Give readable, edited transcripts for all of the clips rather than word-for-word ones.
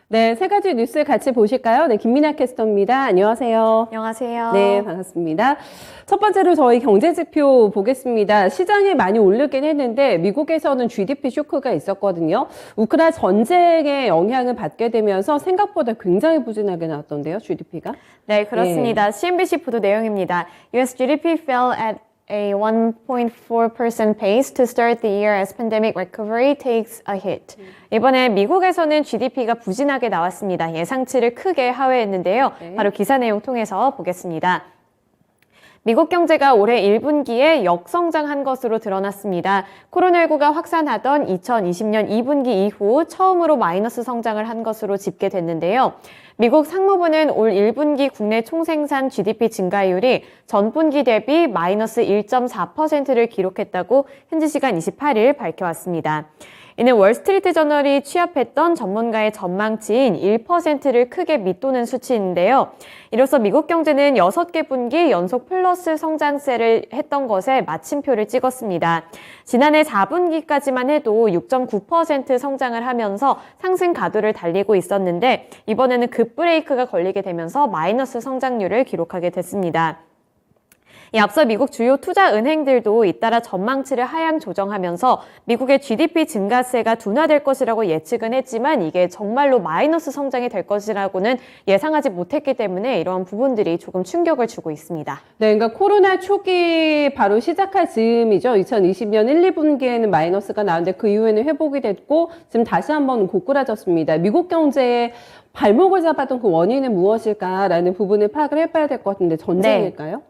네, 세 가지 뉴스 같이 보실까요? 네, 김민아 캐스터입니다. 안녕하세요. 안녕하세요. 네, 반갑습니다. 첫 번째로 저희 경제지표 보겠습니다. 시장이 많이 오르긴 했는데 미국에서는 GDP 쇼크가 있었거든요. 우크라 전쟁의 영향을 받게 되면서 생각보다 굉장히 부진하게 나왔던데요, GDP가? 네, 그렇습니다. 네. CNBC 보도 내용입니다. US GDP fell at a 1.4% pace to start the year as pandemic recovery takes a hit. 이번에 미국에서는 GDP가 부진하게 나왔습니다. 예상치를 크게 하회했는데요. 네. 바로 기사 내용 통해서 보겠습니다. 미국 경제가 올해 1분기에 역성장한 것으로 드러났습니다. 코로나19가 확산하던 2020년 2분기 이후 처음으로 마이너스 성장을 한 것으로 집계됐는데요. 미국 상무부는 올 1분기 국내 총생산 GDP 증가율이 전분기 대비 마이너스 1.4%를 기록했다고 현지 시간 28일 밝혀왔습니다. 이는 월스트리트 저널이 취합했던 전문가의 전망치인 1%를 크게 밑도는 수치인데요. 이로써 미국 경제는 6개 분기 연속 플러스 성장세를 했던 것에 마침표를 찍었습니다. 지난해 4분기까지만 해도 6.9% 성장을 하면서 상승 가도를 달리고 있었는데 이번에는 급브레이크가 걸리게 되면서 마이너스 성장률을 기록하게 됐습니다. 앞서 미국 주요 투자 은행들도 잇따라 전망치를 하향 조정하면서 미국의 GDP 증가세가 둔화될 것이라고 예측은 했지만 이게 정말로 마이너스 성장이 될 것이라고는 예상하지 못했기 때문에 이러한 부분들이 조금 충격을 주고 있습니다. 네, 그러니까 코로나 초기 바로 시작할 즈음이죠. 2020년 1, 2분기에는 마이너스가 나왔는데 그 이후에는 회복이 됐고 지금 다시 한번 고꾸라졌습니다. 미국 경제의 발목을 잡았던 그 원인은 무엇일까라는 부분을 파악을 해봐야 될 것 같은데 전쟁일까요?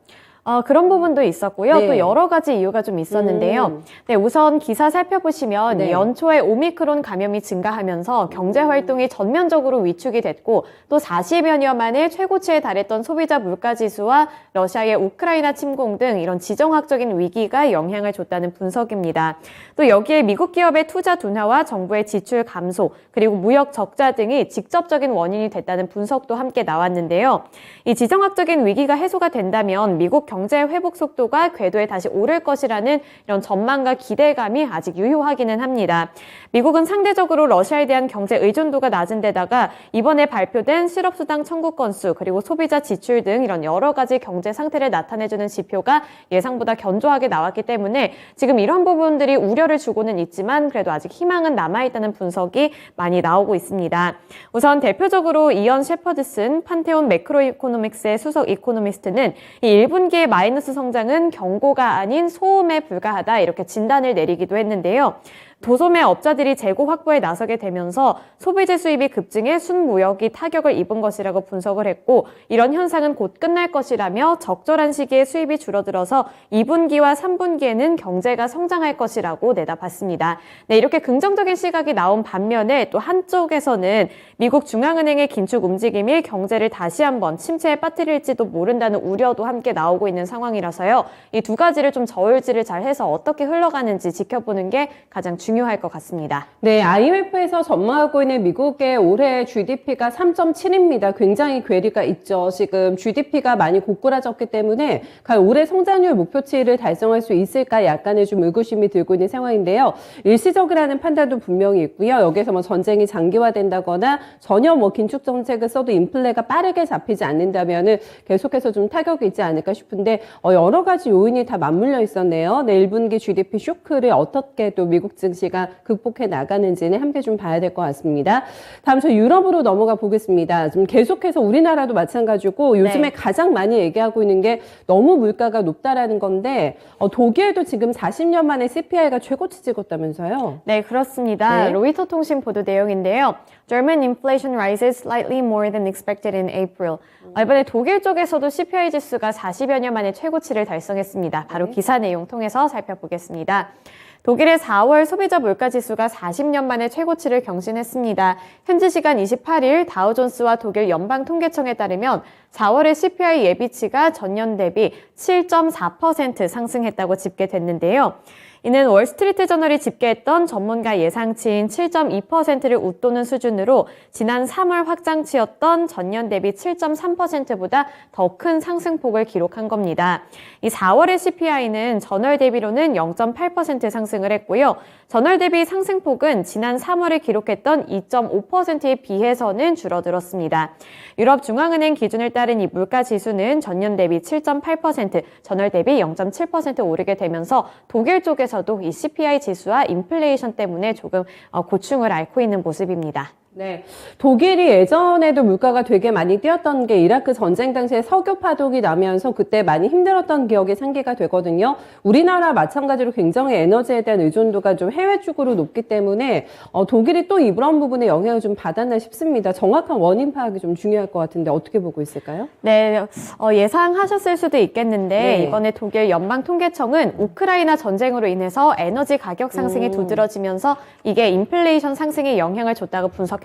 그런 부분도 있었고요. 네. 또 여러 가지 이유가 좀 있었는데요. 네, 우선 기사 살펴보시면 네. 연초에 오미크론 감염이 증가하면서 경제 활동이 전면적으로 위축이 됐고 또 40여 년 만에 최고치에 달했던 소비자 물가지수와 러시아의 우크라이나 침공 등 이런 지정학적인 위기가 영향을 줬다는 분석입니다. 또 여기에 미국 기업의 투자 둔화와 정부의 지출 감소 그리고 무역 적자 등이 직접적인 원인이 됐다는 분석도 함께 나왔는데요. 이 지정학적인 위기가 해소가 된다면 미국 경제 회복 속도가 궤도에 다시 오를 것이라는 이런 전망과 기대감이 아직 유효하기는 합니다. 미국은 상대적으로 러시아에 대한 경제 의존도가 낮은 데다가 이번에 발표된 실업수당 청구 건수 그리고 소비자 지출 등 이런 여러 가지 경제 상태를 나타내주는 지표가 예상보다 견조하게 나왔기 때문에 지금 이런 부분들이 우려를 주고는 있지만 그래도 아직 희망은 남아있다는 분석이 많이 나오고 있습니다. 우선 대표적으로 이언 셰퍼드슨 판테온 매크로 이코노믹스의 수석 이코노미스트는 이 1분기의 마이너스 성장은 경고가 아닌 소음에 불과하다 이렇게 진단을 내리기도 했는데요. 도소매 업자들이 재고 확보에 나서게 되면서 소비재 수입이 급증해 순무역이 타격을 입은 것이라고 분석을 했고 이런 현상은 곧 끝날 것이라며 적절한 시기에 수입이 줄어들어서 2분기와 3분기에는 경제가 성장할 것이라고 내다봤습니다. 네, 이렇게 긍정적인 시각이 나온 반면에 또 한쪽에서는 미국 중앙은행의 긴축 움직임이 경제를 다시 한번 침체에 빠뜨릴지도 모른다는 우려도 함께 나오고 있는 상황이라서요. 이 두 가지를 좀 저울질을 잘 해서 어떻게 흘러가는지 지켜보는 게 가장 중요할 것 같습니다. 네, IMF에서 전망하고 있는 미국의 올해 GDP가 3.7입니다. 굉장히 괴리가 있죠. 지금 GDP가 많이 고꾸라졌기 때문에 과연 올해 성장률 목표치를 달성할 수 있을까 약간의 좀 의구심이 들고 있는 상황인데요. 일시적이라는 판단도 분명히 있고요. 여기서 뭐 전쟁이 장기화된다거나 전혀 뭐 긴축 정책을 써도 인플레가 빠르게 잡히지 않는다면은 계속해서 좀 타격이 있지 않을까 싶은데 여러 가지 요인이 다 맞물려 있었네요. 네, 1분기 GDP 쇼크를 어떻게 또 미국 증시가 극복해 나가는지는 함께 좀 봐야 될 것 같습니다. 다음 저 유럽으로 넘어가 보겠습니다. 좀 계속해서 우리나라도 마찬가지고 요즘에 네. 가장 많이 얘기하고 있는 게 너무 물가가 높다라는 건데 독일도 지금 40년 만에 CPI가 최고치 찍었다면서요? 네, 그렇습니다. 네. 로이터 통신 보도 내용인데요. German inflation rises slightly more than expected in April. 이번에 독일 쪽에서도 CPI 지수가 40여 년 만에 최고치를 달성했습니다. 바로 기사 내용 통해서 살펴보겠습니다. 독일의 4월 소비자 물가지수가 40년 만에 최고치를 경신했습니다. 현지 시간 28일 다우존스와 독일 연방통계청에 따르면 4월의 CPI 예비치가 전년 대비 7.4% 상승했다고 집계됐는데요. 이는 월스트리트 저널이 집계했던 전문가 예상치인 7.2%를 웃도는 수준으로 지난 3월 확장치였던 전년 대비 7.3%보다 더 큰 상승폭을 기록한 겁니다. 이 4월의 CPI는 전월 대비로는 0.8% 상승을 했고요. 전월 대비 상승폭은 지난 3월에 기록했던 2.5%에 비해서는 줄어들었습니다. 유럽중앙은행 기준을 따른 이 물가지수는 전년 대비 7.8%, 전월 대비 0.7% 오르게 되면서 독일 쪽에서도 이 CPI 지수와 인플레이션 때문에 조금 고충을 앓고 있는 모습입니다. 네. 독일이 예전에도 물가가 되게 많이 뛰었던 게 이라크 전쟁 당시에 석유 파동이 나면서 그때 많이 힘들었던 기억이 상기가 되거든요. 우리나라 마찬가지로 굉장히 에너지에 대한 의존도가 좀 해외 쪽으로 높기 때문에 독일이 또 이런 부분에 영향을 좀 받았나 싶습니다. 정확한 원인 파악이 좀 중요할 것 같은데 어떻게 보고 있을까요? 네, 예상하셨을 수도 있겠는데 네. 이번에 독일 연방통계청은 우크라이나 전쟁으로 인해서 에너지 가격 상승이 두드러지면서 이게 인플레이션 상승에 영향을 줬다고 분석했는데요.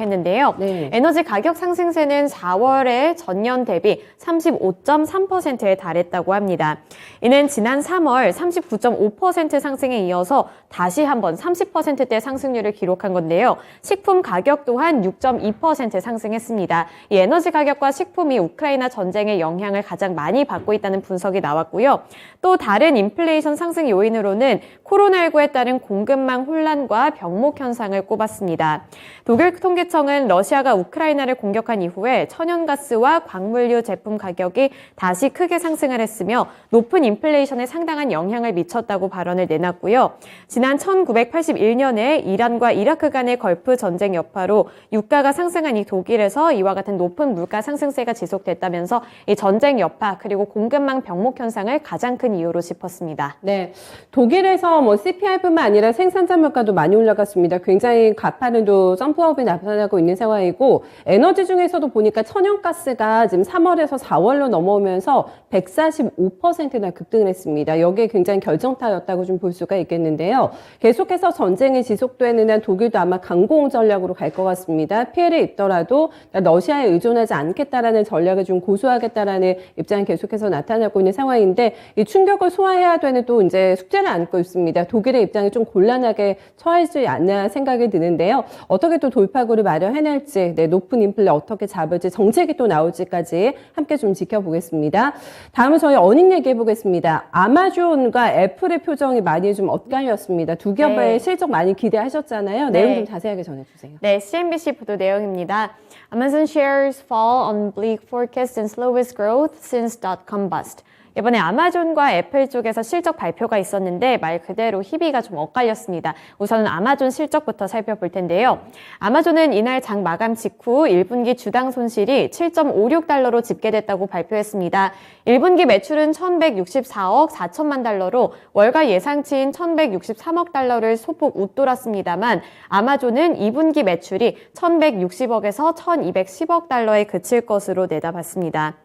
네. 에너지 가격 상승세는 4월에 전년 대비 35.3%에 달했다고 합니다. 이는 지난 3월 39.5% 상승에 이어서 다시 한번 30%대 상승률을 기록한 건데요. 식품 가격 또한 6.2% 상승했습니다. 이 에너지 가격과 식품이 우크라이나 전쟁의 영향을 가장 많이 받고 있다는 분석이 나왔고요. 또 다른 인플레이션 상승 요인으로는 코로나19에 따른 공급망 혼란과 병목 현상을 꼽았습니다. 독일 통계청은 러시아가 우크라이나를 공격한 이후에 천연가스와 광물류 제품 가격이 다시 크게 상승을 했으며 높은 인플레이션에 상당한 영향을 미쳤다고 발언을 내놨고요. 지난 1981년에 이란과 이라크 간의 걸프 전쟁 여파로 유가가 상승한 이 독일에서 이와 같은 높은 물가 상승세가 지속됐다면서 이 전쟁 여파 그리고 공급망 병목 현상을 가장 큰 이유로 짚었습니다. 네. 독일에서 CPI뿐만 아니라 생산자 물가도 많이 올라갔습니다. 굉장히 가파른도 점프업이 나타나고 있는 상황이고 에너지 중에서도 보니까 천연가스가 지금 3월에서 4월로 넘어오면서 145%나 급등을 했습니다. 여기에 굉장히 결정타였다고 좀 볼 수가 있겠는데요. 계속해서 전쟁이 지속되는 한 독일도 아마 강공 전략으로 갈 것 같습니다. 피해를 입더라도 러시아에 의존하지 않겠다라는 전략을 좀 고수하겠다라는 입장이 계속해서 나타나고 있는 상황인데 이 충격을 소화해야 되는 또 이제 숙제를 안고 있습니다. 독일의 입장이 좀 곤란하게 처하지 않나 생각이 드는데요. 어떻게 또 돌파구를 마련해낼지, 높은 인플레 어떻게 잡을지, 정책이 또 나올지까지 함께 좀 지켜보겠습니다. 다음은 저희 어닝 얘기해 보겠습니다. 아마존과 애플의 표정이 많이 좀 엇갈렸습니다. 두 기업의 네. 실적 많이 기대하셨잖아요. 네. 내용 좀 자세하게 전해주세요. 네, CNBC 보도 내용입니다. Amazon shares fall on bleak forecast and slowest growth since dot-com bust. 이번에 아마존과 애플 쪽에서 실적 발표가 있었는데 말 그대로 희비가 좀 엇갈렸습니다. 우선은 아마존 실적부터 살펴볼 텐데요. 아마존은 이날 장 마감 직후 1분기 주당 손실이 7.56달러로 집계됐다고 발표했습니다. 1분기 매출은 1,164억 4천만 달러로 월가 예상치인 1,163억 달러를 소폭 웃돌았습니다만 아마존은 2분기 매출이 1,160억에서 1,210억 달러에 그칠 것으로 내다봤습니다.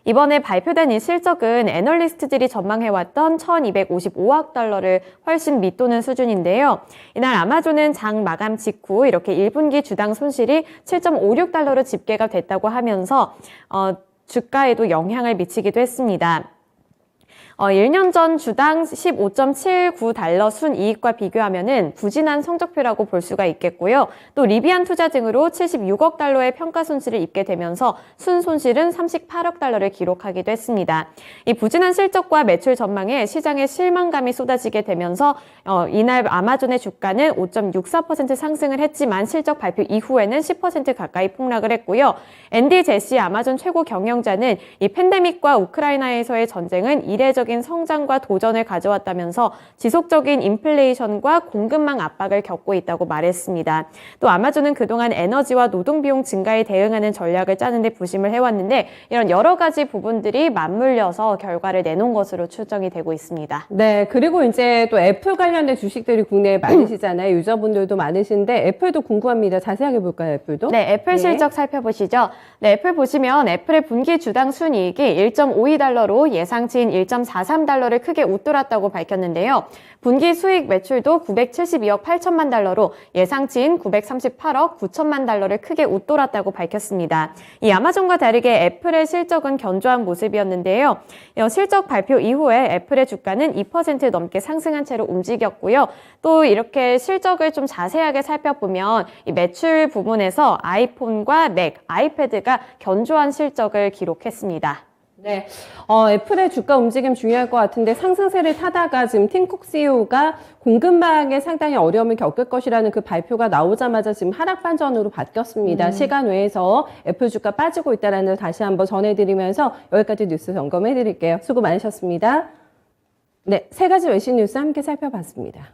이번에 발표된 이 실적은 애널리스트들이 전망해왔던 1,255억 달러를 훨씬 밑도는 수준인데요. 이날 아마존은 장 마감 직후 이렇게 1분기 주당 손실이 7.56달러로 집계가 됐다고 하면서 주가에도 영향을 미치기도 했습니다. 1년 전 주당 15.79달러 순이익과 비교하면은 부진한 성적표라고 볼 수가 있겠고요. 또 리비안 투자 등으로 76억 달러의 평가 손실을 입게 되면서 순 손실은 38억 달러를 기록하기도 했습니다. 이 부진한 실적과 매출 전망에 시장의 실망감이 쏟아지게 되면서 이날 아마존의 주가는 5.64% 상승을 했지만 실적 발표 이후에는 10% 가까이 폭락을 했고요. 앤디 제시 아마존 최고 경영자는 이 팬데믹과 우크라이나에서의 전쟁은 이례적인 성장과 도전을 가져왔다면서 지속적인 인플레이션과 공급망 압박을 겪고 있다고 말했습니다. 또 아마존은 그동안 에너지와 노동 비용 증가에 대응하는 전략을 짜는데 부심을 해왔는데 이런 여러 가지 부분들이 맞물려서 결과를 내놓은 것으로 추정이 되고 있습니다. 네, 그리고 이제 또 애플 관련된 주식들이 국내에 많으시잖아요. 유저분들도 많으신데 애플도 궁금합니다. 자세하게 볼까요, 애플도? 네, 애플 실적 살펴보시죠. 네, 애플 보시면 애플의 분기 주당 순이익이 1.52달러로 예상치인 1.4 1.43달러를 크게 웃돌았다고 밝혔는데요. 분기 수익 매출도 972억 8천만 달러로 예상치인 938억 9천만 달러를 크게 웃돌았다고 밝혔습니다. 이 아마존과 다르게 애플의 실적은 견조한 모습이었는데요. 실적 발표 이후에 애플의 주가는 2% 넘게 상승한 채로 움직였고요. 또 이렇게 실적을 좀 자세하게 살펴보면 이 매출 부분에서 아이폰과 맥, 아이패드가 견조한 실적을 기록했습니다. 네, 애플의 주가 움직임 중요할 것 같은데 상승세를 타다가 지금 팀쿡 CEO가 공급망에 상당히 어려움을 겪을 것이라는 그 발표가 나오자마자 지금 하락 반전으로 바뀌었습니다. 시간 외에서 애플 주가 빠지고 있다는 걸 다시 한번 전해드리면서 여기까지 뉴스 점검해드릴게요. 수고 많으셨습니다. 네, 세 가지 외신 뉴스 함께 살펴봤습니다.